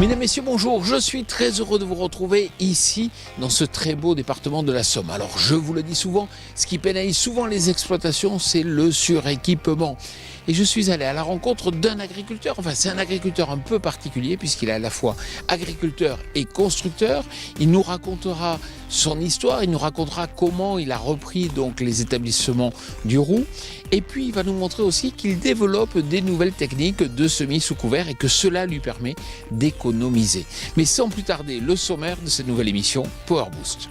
Mesdames, Messieurs, bonjour. Je suis très heureux de vous retrouver ici, dans ce très beau département de la Somme. Alors, je vous le dis souvent, ce qui pénalise souvent les exploitations, c'est le suréquipement. Et je suis allé à la rencontre d'un agriculteur. Enfin, c'est un agriculteur un peu particulier puisqu'il est à la fois agriculteur et constructeur. Il nous racontera son histoire, il nous racontera comment il a repris donc les établissements du Roux. Et puis, il va nous montrer aussi qu'il développe des nouvelles techniques de semis sous couvert et que cela lui permet d'économiser. Mais sans plus tarder, le sommaire de cette nouvelle émission Power Boost.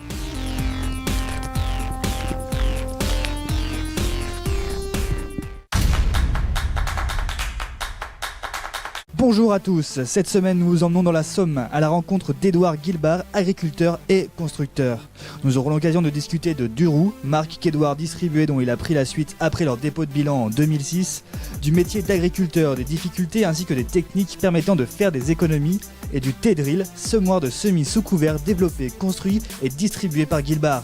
Bonjour à tous, cette semaine nous vous emmenons dans la Somme à la rencontre d'Édouard Guilbard, agriculteur et constructeur. Nous aurons l'occasion de discuter de Duroux, marque qu'Édouard distribuait dont il a pris la suite après leur dépôt de bilan en 2006, du métier d'agriculteur, des difficultés ainsi que des techniques permettant de faire des économies et du T-Drill, semoir de semis sous couvert développé, construit et distribué par Guilbard.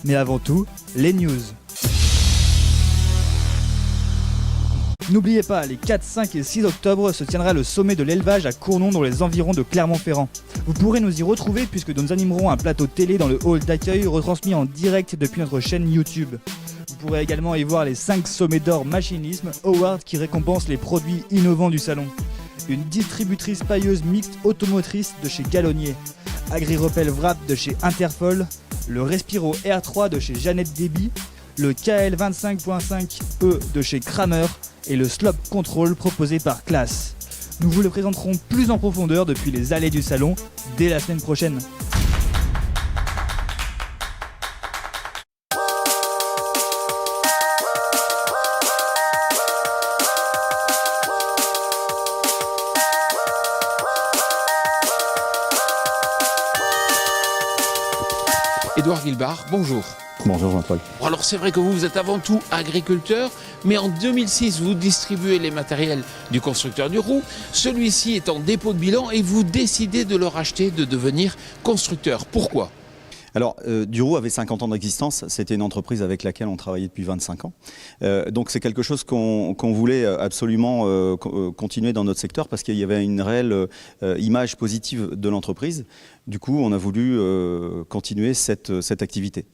Mais avant tout, les news. N'oubliez pas, les 4, 5 et 6 octobre se tiendra le sommet de l'élevage à Cournon dans les environs de Clermont-Ferrand. Vous pourrez nous y retrouver puisque nous animerons un plateau télé dans le hall d'accueil retransmis en direct depuis notre chaîne YouTube. Vous pourrez également y voir les 5 sommets d'or machinisme Award qui récompensent les produits innovants du salon. Une distributrice pailleuse mixte automotrice de chez Galonnier, Agri-Repel Wrap de chez Interfol, le Respiro R3 de chez Jeannette Déby, le KL 25.5E de chez Kramer et le Slop Control proposé par Class. Nous vous le présenterons plus en profondeur depuis les allées du salon dès la semaine prochaine. Édouard Guilbard, bonjour. Bonjour Jean-Paul. Alors c'est vrai que vous êtes avant tout agriculteur, mais en 2006 vous distribuez les matériels du constructeur du Roux. Celui-ci est en dépôt de bilan et vous décidez de le racheter, de devenir constructeur. Pourquoi ? Alors, Duroux avait 50 ans d'existence, c'était une entreprise avec laquelle on travaillait depuis 25 ans. Donc c'est quelque chose qu'on voulait absolument continuer dans notre secteur parce qu'il y avait une réelle image positive de l'entreprise. Du coup, on a voulu continuer cette activité.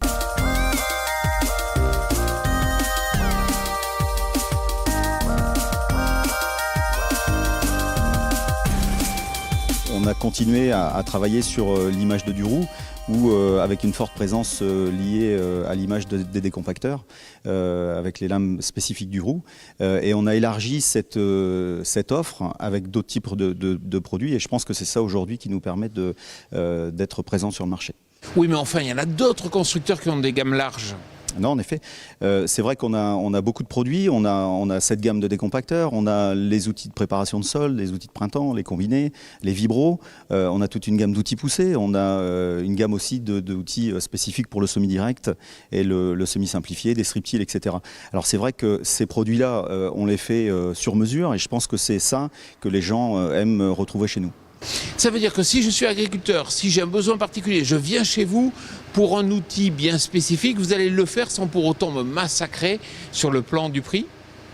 On a continué à travailler sur l'image de Duroux, ou avec une forte présence liée à l'image des décompacteurs, avec les lames spécifiques du Roux. Et on a élargi cette offre avec d'autres types de produits. Et je pense que c'est ça aujourd'hui qui nous permet d'être présents sur le marché. Oui, mais enfin, il y en a d'autres constructeurs qui ont des gammes larges. Non, en effet. C'est vrai qu'on a beaucoup de produits. On a cette gamme de décompacteurs. On a les outils de préparation de sol, les outils de printemps, les combinés, les vibros. On a toute une gamme d'outils poussés. On a une gamme aussi d'outils spécifiques pour le semi-direct et le semi-simplifié, des striptiles, etc. Alors c'est vrai que ces produits-là, on les fait sur mesure et je pense que c'est ça que les gens aiment retrouver chez nous. Ça veut dire que si je suis agriculteur, si j'ai un besoin particulier, je viens chez vous pour un outil bien spécifique, vous allez le faire sans pour autant me massacrer sur le plan du prix ?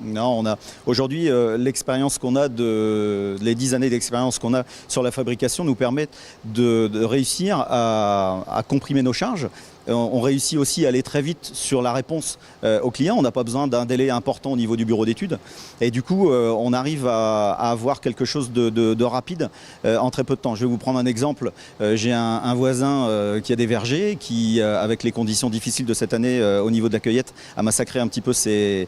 Non, on a aujourd'hui l'expérience qu'on a, les 10 années d'expérience qu'on a sur la fabrication nous permettent de réussir à comprimer nos charges. On réussit aussi à aller très vite sur la réponse aux clients. On n'a pas besoin d'un délai important au niveau du bureau d'études. Et du coup, on arrive à avoir quelque chose de rapide en très peu de temps. Je vais vous prendre un exemple. J'ai un voisin qui a des vergers, qui, avec les conditions difficiles de cette année au niveau de la cueillette, a massacré un petit peu ses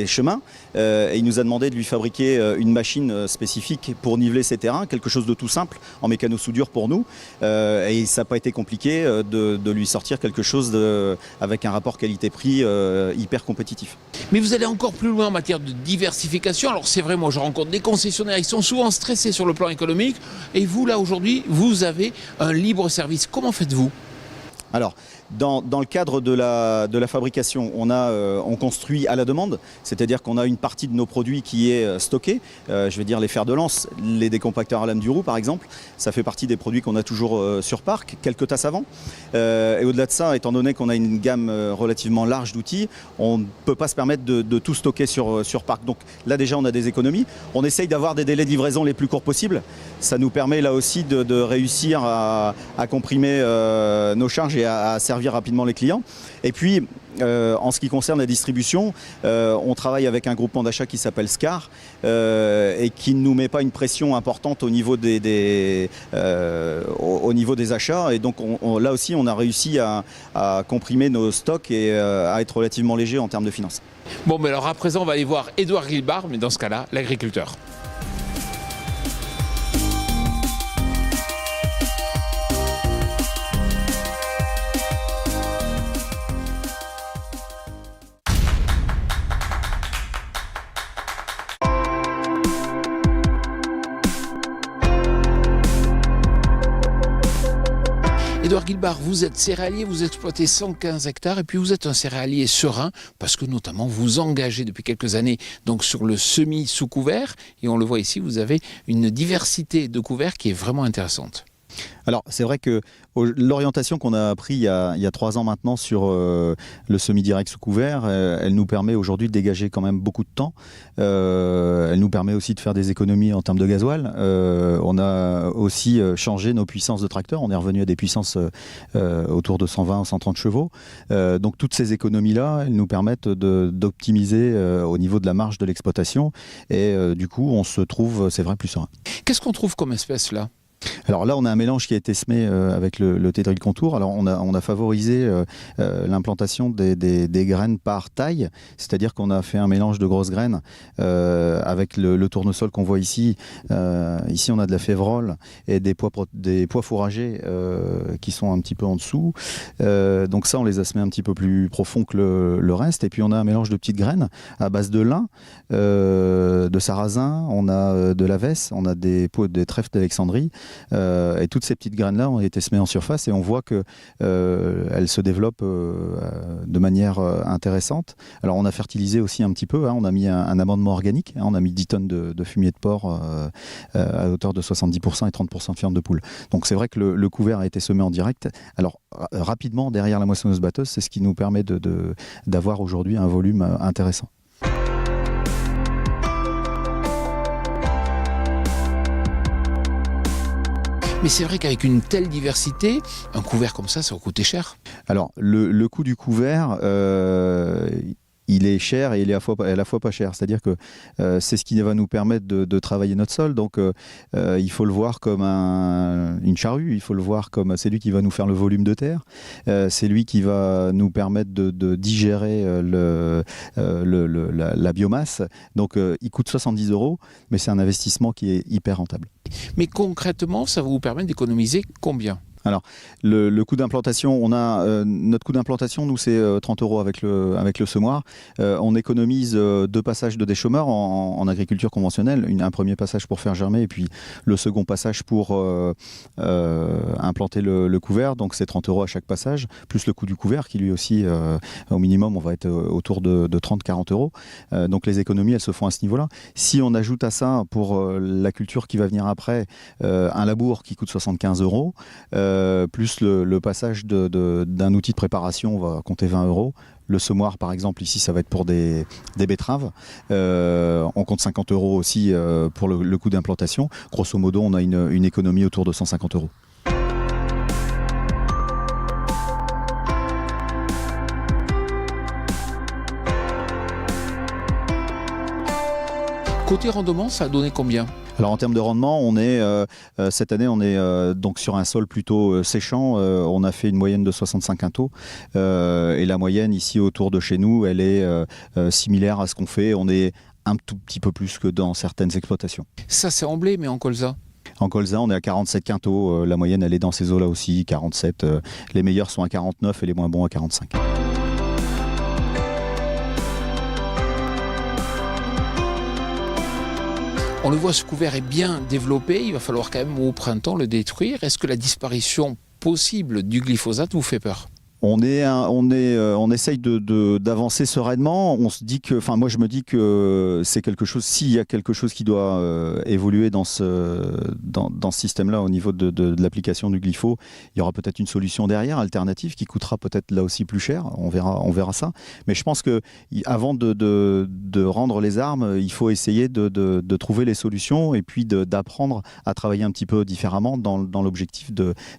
chemins. Et il nous a demandé de lui fabriquer une machine spécifique pour niveler ses terrains, quelque chose de tout simple, en mécano-soudure pour nous. Et ça n'a pas été compliqué de lui sortir quelque chose avec un rapport qualité-prix hyper compétitif. Mais vous allez encore plus loin en matière de diversification. Alors c'est vrai, moi je rencontre des concessionnaires, ils sont souvent stressés sur le plan économique. Et vous là aujourd'hui, vous avez un libre service. Comment faites-vous ? Alors, Dans le cadre de la fabrication, on construit à la demande, c'est-à-dire qu'on a une partie de nos produits qui est stockée. Je vais dire les fers de lance, les décompacteurs à lame du roux par exemple, ça fait partie des produits qu'on a toujours sur parc, quelques tasses avant. Et au-delà de ça, étant donné qu'on a une gamme relativement large d'outils, on ne peut pas se permettre de tout stocker sur parc. Donc là déjà on a des économies. On essaye d'avoir des délais de livraison les plus courts possibles. Ça nous permet là aussi de réussir à comprimer nos charges et à servir rapidement les clients. Et puis en ce qui concerne la distribution, on travaille avec un groupement d'achat qui s'appelle SCAR et qui ne nous met pas une pression importante au niveau des achats. Et donc là aussi on a réussi à comprimer nos stocks et à être relativement léger en termes de finances. Bon, mais alors à présent on va aller voir Édouard Guilbard, mais dans ce cas-là, l'agriculteur. Édouard Guilbard, vous êtes céréalier, vous exploitez 115 hectares et puis vous êtes un céréalier serein parce que notamment vous engagez depuis quelques années donc sur le semis sous couvert et on le voit ici, vous avez une diversité de couverts qui est vraiment intéressante. Alors c'est vrai que l'orientation qu'on a pris il y a 3 ans maintenant sur le semi-direct sous couvert, elle nous permet aujourd'hui de dégager quand même beaucoup de temps. Elle nous permet aussi de faire des économies en termes de gasoil. On a aussi changé nos puissances de tracteur. On est revenu à des puissances autour de 120 ou 130 chevaux. Donc toutes ces économies-là, elles nous permettent d'optimiser au niveau de la marge de l'exploitation. Et du coup, on se trouve, c'est vrai, plus serein. Qu'est-ce qu'on trouve comme espèce là ? Alors là, on a un mélange qui a été semé avec le thé drill contour. Alors on a favorisé l'implantation des graines par taille, c'est-à-dire qu'on a fait un mélange de grosses graines avec le tournesol qu'on voit ici. Ici, on a de la févrole et des pois fourragers qui sont un petit peu en dessous. Donc ça, on les a semés un petit peu plus profond que le reste. Et puis on a un mélange de petites graines à base de lin, de sarrasin, on a de la vesse, on a des trèfles d'Alexandrie. Et toutes ces petites graines-là ont été semées en surface et on voit qu'elles se développent de manière intéressante. Alors on a fertilisé aussi un petit peu, on a mis un amendement organique, on a mis 10 tonnes de fumier de porc à hauteur de 70% et 30% de ferme de poule. Donc c'est vrai que le couvert a été semé en direct. Alors rapidement, derrière la moissonneuse-batteuse, c'est ce qui nous permet d'avoir aujourd'hui un volume intéressant. Mais c'est vrai qu'avec une telle diversité, un couvert comme ça va coûter cher. Alors, le coût du couvert, il est cher et il est à la fois pas cher. C'est-à-dire que c'est ce qui va nous permettre de travailler notre sol. Donc, il faut le voir comme une charrue. Il faut le voir comme c'est lui qui va nous faire le volume de terre. C'est lui qui va nous permettre de digérer la biomasse. Donc, il coûte 70 €, mais c'est un investissement qui est hyper rentable. Mais concrètement, ça va vous permettre d'économiser combien ? Alors, le coût d'implantation, notre coût d'implantation, nous, c'est 30 € avec le semoir. On économise 2 passages de déchômeurs en agriculture conventionnelle. Un premier passage pour faire germer et puis le second passage pour implanter le couvert. Donc, c'est 30 € à chaque passage, plus le coût du couvert qui, lui aussi, au minimum, on va être autour de 30-40 €. Donc, les économies, elles se font à ce niveau-là. Si on ajoute à ça, pour la culture qui va venir après, un labour qui coûte 75 €, plus le passage d'un outil de préparation, on va compter 20 €. Le semoir, par exemple, ici, ça va être pour des betteraves. On compte 50 € aussi pour le coût d'implantation. Grosso modo, on a une économie autour de 150 €. Côté rendement, ça a donné combien ? Alors en termes de rendement, cette année on est donc sur un sol plutôt séchant. On a fait une moyenne de 65 quintaux et la moyenne ici autour de chez nous, elle est similaire à ce qu'on fait. On est un tout petit peu plus que dans certaines exploitations. Ça c'est en blé, mais en colza ? En colza, on est à 47 quintaux. La moyenne, elle est dans ces eaux-là aussi, 47. Les meilleurs sont à 49 et les moins bons à 45. On le voit, ce couvert est bien développé, il va falloir quand même au printemps le détruire. Est-ce que la disparition possible du glyphosate vous fait peur ? On essaye d'avancer sereinement. On se dit que, enfin, moi, je me dis que c'est quelque chose. S'il y a quelque chose qui doit évoluer dans ce système-là au niveau de l'application du glypho, il y aura peut-être une solution derrière, alternative, qui coûtera peut-être là aussi plus cher. On verra ça. Mais je pense que avant de rendre les armes, il faut essayer de trouver les solutions et puis d'apprendre à travailler un petit peu différemment dans l'objectif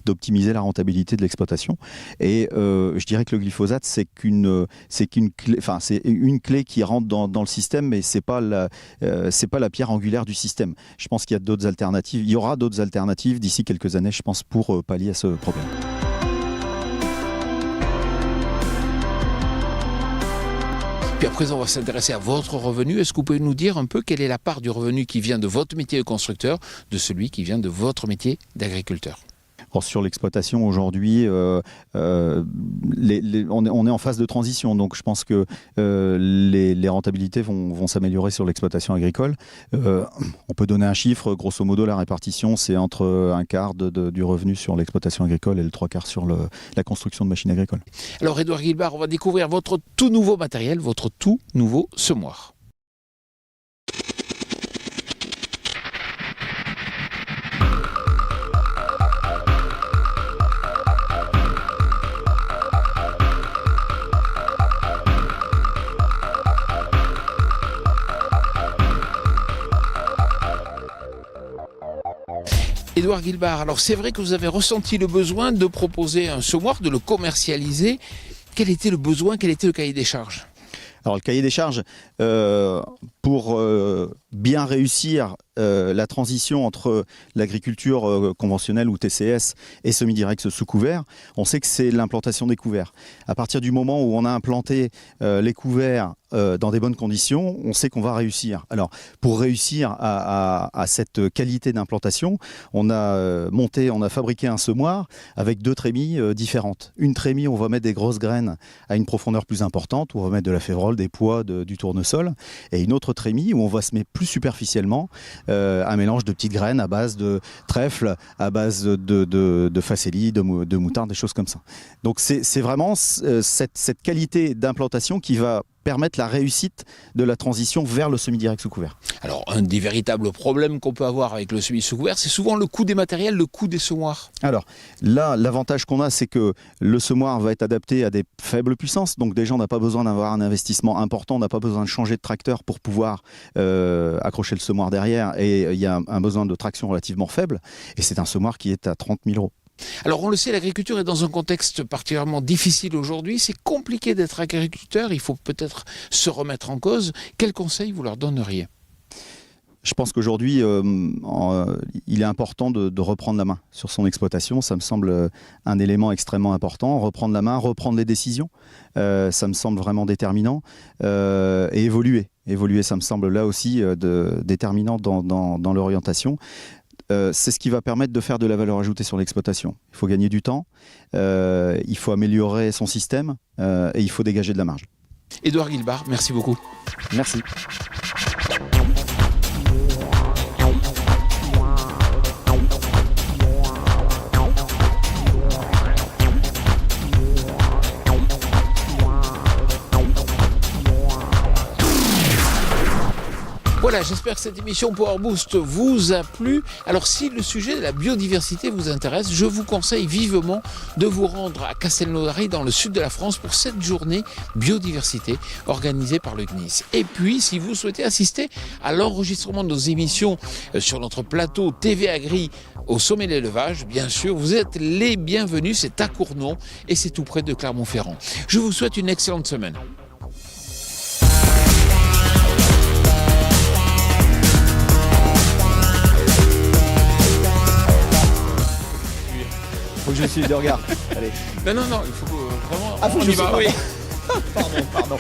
d'optimiser la rentabilité de l'exploitation. Et je dirais que le glyphosate, c'est une clé qui rentre dans le système, mais c'est pas la pierre angulaire du système. Je pense qu'il y a d'autres alternatives. Il y aura d'autres alternatives d'ici quelques années, je pense, pour pallier à ce problème. Puis à présent, on va s'intéresser à votre revenu. Est-ce que vous pouvez nous dire un peu quelle est la part du revenu qui vient de votre métier de constructeur, de celui qui vient de votre métier d'agriculteur ? Alors, sur l'exploitation aujourd'hui, on est en phase de transition, donc je pense que les rentabilités vont s'améliorer sur l'exploitation agricole. On peut donner un chiffre, grosso modo la répartition c'est entre un quart du revenu sur l'exploitation agricole et le trois quarts sur la construction de machines agricoles. Alors Édouard Guilbard, on va découvrir votre tout nouveau matériel, votre tout nouveau semoir. Édouard Guilbard, alors c'est vrai que vous avez ressenti le besoin de proposer un semoir, de le commercialiser. Quel était le besoin, quel était le cahier des charges ? Alors le cahier des charges, pour bien réussir la transition entre l'agriculture conventionnelle ou TCS et semi-direct sous couvert, on sait que c'est l'implantation des couverts. À partir du moment où on a implanté les couverts dans des bonnes conditions, on sait qu'on va réussir. Alors, pour réussir à cette qualité d'implantation, on a fabriqué un semoir avec deux trémies différentes. Une trémie, on va mettre des grosses graines à une profondeur plus importante, où on va mettre de la févrole, des pois, du tournesol, et une autre trémie où on va semer plus superficiellement un mélange de petites graines à base de trèfle, à base de facélie, de moutarde, des choses comme ça. Donc c'est vraiment cette qualité d'implantation qui va permettre la réussite de la transition vers le semi-direct sous couvert. Alors, un des véritables problèmes qu'on peut avoir avec le semi sous couvert, c'est souvent le coût des matériels, le coût des semoirs. Alors, là, l'avantage qu'on a, c'est que le semoir va être adapté à des faibles puissances. Donc, déjà, on n'a pas besoin d'avoir un investissement important, on n'a pas besoin de changer de tracteur pour pouvoir accrocher le semoir derrière. Et il y a un besoin de traction relativement faible. Et c'est un semoir qui est à 30 000 €. Alors on le sait, l'agriculture est dans un contexte particulièrement difficile aujourd'hui. C'est compliqué d'être agriculteur, il faut peut-être se remettre en cause. Quels conseils vous leur donneriez ? Je pense qu'aujourd'hui, il est important de reprendre la main sur son exploitation. Ça me semble un élément extrêmement important. Reprendre la main, reprendre les décisions, ça me semble vraiment déterminant. Et évoluer. Évoluer, ça me semble là aussi déterminant dans l'orientation. C'est ce qui va permettre de faire de la valeur ajoutée sur l'exploitation. Il faut gagner du temps, il faut améliorer son système et il faut dégager de la marge. Édouard Guilbard, merci beaucoup. Merci. Voilà, j'espère que cette émission Power Boost vous a plu. Alors si le sujet de la biodiversité vous intéresse, je vous conseille vivement de vous rendre à Castelnaudary dans le sud de la France pour cette journée biodiversité organisée par le CNIS. Et puis si vous souhaitez assister à l'enregistrement de nos émissions sur notre plateau TV Agri au sommet de l'élevage, bien sûr, vous êtes les bienvenus, c'est à Cournon et c'est tout près de Clermont-Ferrand. Je vous souhaite une excellente semaine. Faut que je suive de regard. Allez. Non, il faut vraiment... Ah, faut que on je y va, oui. Pardon.